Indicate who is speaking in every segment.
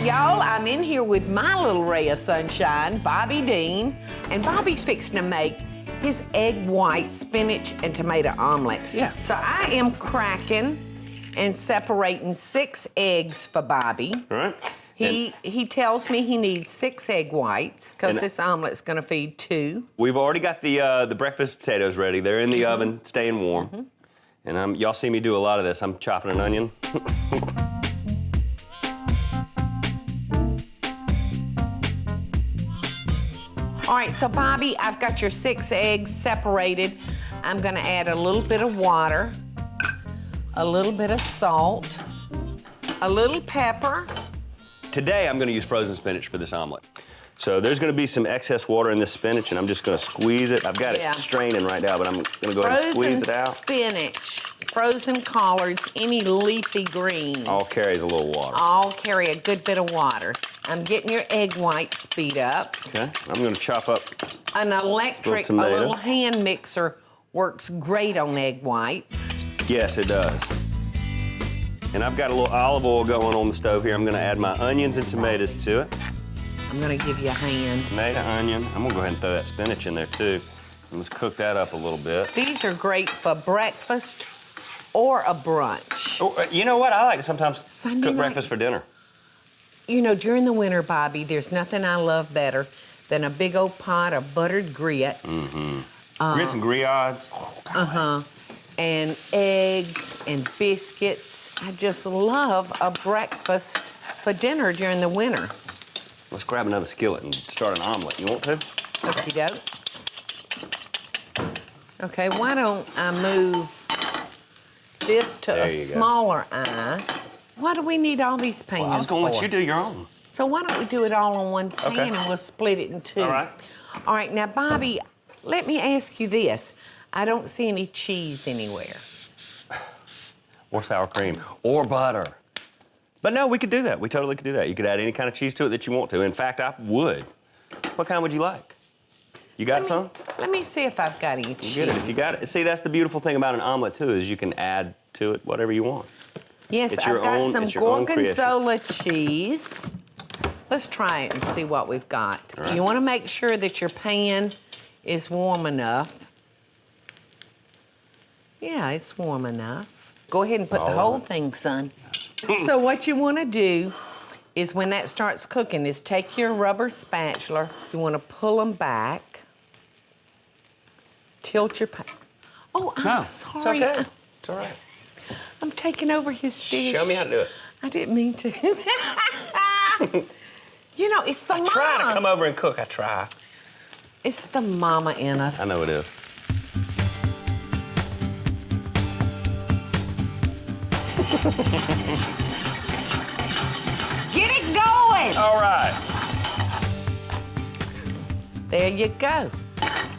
Speaker 1: Y'all, I'm in here with my little ray of sunshine, Bobby Deen, and Bobby's fixing to make his egg white spinach and tomato omelet.
Speaker 2: Yeah.
Speaker 1: So I am cracking and separating 6 eggs for Bobby.
Speaker 2: All right.
Speaker 1: He tells me he needs 6 egg whites because this omelet's gonna feed 2.
Speaker 2: We've already got the breakfast potatoes ready. They're in the oven, staying warm. And y'all see me do a lot of this. I'm chopping an onion.
Speaker 1: All right, so Bobby, I've got your 6 eggs separated. I'm gonna add a little bit of water, a little bit of salt, a little pepper.
Speaker 2: Today, I'm gonna use frozen spinach for this omelet. So there's gonna be some excess water in this spinach, and I'm just gonna squeeze it. I've got it straining right now, but I'm gonna go ahead and squeeze it out.
Speaker 1: Spinach, frozen collards, any leafy green.
Speaker 2: All carries a little water.
Speaker 1: All carry a good bit of water. I'm getting your egg whites beat up.
Speaker 2: Okay, I'm gonna chop up
Speaker 1: an electric, a little hand mixer works great on egg whites.
Speaker 2: Yes, it does. And I've got a little olive oil going on the stove here. I'm gonna add my onions and tomatoes to it.
Speaker 1: I'm gonna give you a hand.
Speaker 2: Tomato, onion. I'm gonna go ahead and throw that spinach in there too. And let's cook that up a little bit.
Speaker 1: These are great for breakfast or a brunch.
Speaker 2: Oh, you know what? I like to sometimes cook breakfast for dinner.
Speaker 1: You know, during the winter, Bobby, there's nothing I love better than a big old pot of buttered grits.
Speaker 2: Grits and griots.
Speaker 1: And eggs and biscuits. I just love a breakfast for dinner during the winter.
Speaker 2: Let's grab another skillet and start an omelet. You want to?
Speaker 1: Okie doke. Okay, why don't I move this to a smaller eye? Why do we need all these pans
Speaker 2: I was gonna let you do your own.
Speaker 1: So why don't we do it all on one pan and we'll split it in 2.
Speaker 2: All right.
Speaker 1: All right, now, Bobby, let me ask you this. I don't see any cheese anywhere.
Speaker 2: Or sour cream. Or butter. But no, we could do that. We totally could do that. You could add any kind of cheese to it that you want to. In fact, I would. What kind would you like? You got some?
Speaker 1: Let me see if I've got any cheese.
Speaker 2: Get it if you got it. See, that's the beautiful thing about an omelet, too, is you can add to it whatever you want.
Speaker 1: Yes, I've got some gorgonzola cheese. Let's try it and see what we've got. Right. You want to make sure that your pan is warm enough. Yeah, it's warm enough. Go ahead and put the whole thing, son. So what you want to do is when that starts cooking is take your rubber spatula. You want to pull them back. Tilt your pan. Oh, I'm sorry.
Speaker 2: It's okay. It's all right.
Speaker 1: I'm taking over his dish.
Speaker 2: Show me how to do it.
Speaker 1: I didn't mean to. You know, it's the mama.
Speaker 2: I try to come over and cook. I try.
Speaker 1: It's the mama in us.
Speaker 2: I know it is.
Speaker 1: Get it going.
Speaker 2: All right.
Speaker 1: There you go.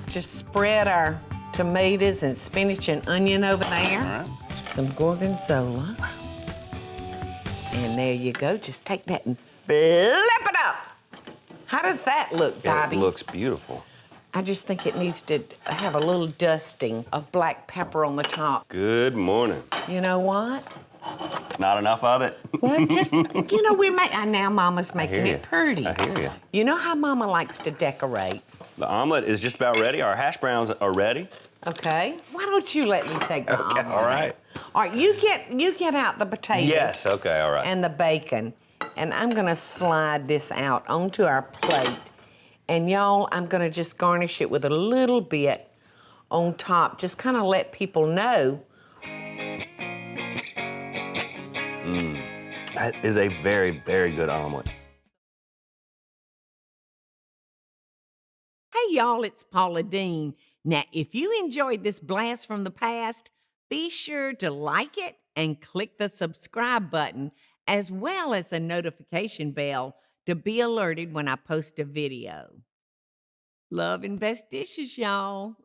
Speaker 1: Just spread our tomatoes and spinach and onion over there.
Speaker 2: All right.
Speaker 1: Some gorgonzola. And there you go. Just take that and flip it up. How does that look, Bobby?
Speaker 2: It looks beautiful.
Speaker 1: I just think it needs to have a little dusting of black pepper on the top.
Speaker 2: Good morning.
Speaker 1: You know what?
Speaker 2: Not enough of it?
Speaker 1: Well, just, you know, now Mama's making it pretty.
Speaker 2: I hear you.
Speaker 1: You know how Mama likes to decorate.
Speaker 2: The omelet is just about ready. Our hash browns are ready.
Speaker 1: Okay. Why don't you let me take the omelet?
Speaker 2: All right.
Speaker 1: All right, you get out the potatoes.
Speaker 2: Yes, okay, all right.
Speaker 1: And the bacon. And I'm gonna slide this out onto our plate. And y'all, I'm gonna just garnish it with a little bit on top. Just kind of let people know.
Speaker 2: That is a very, very good omelet.
Speaker 1: Hey y'all, it's Paula Deen. Now, if you enjoyed this blast from the past, be sure to like it and click the subscribe button, as well as the notification bell to be alerted when I post a video. Love and best dishes, y'all.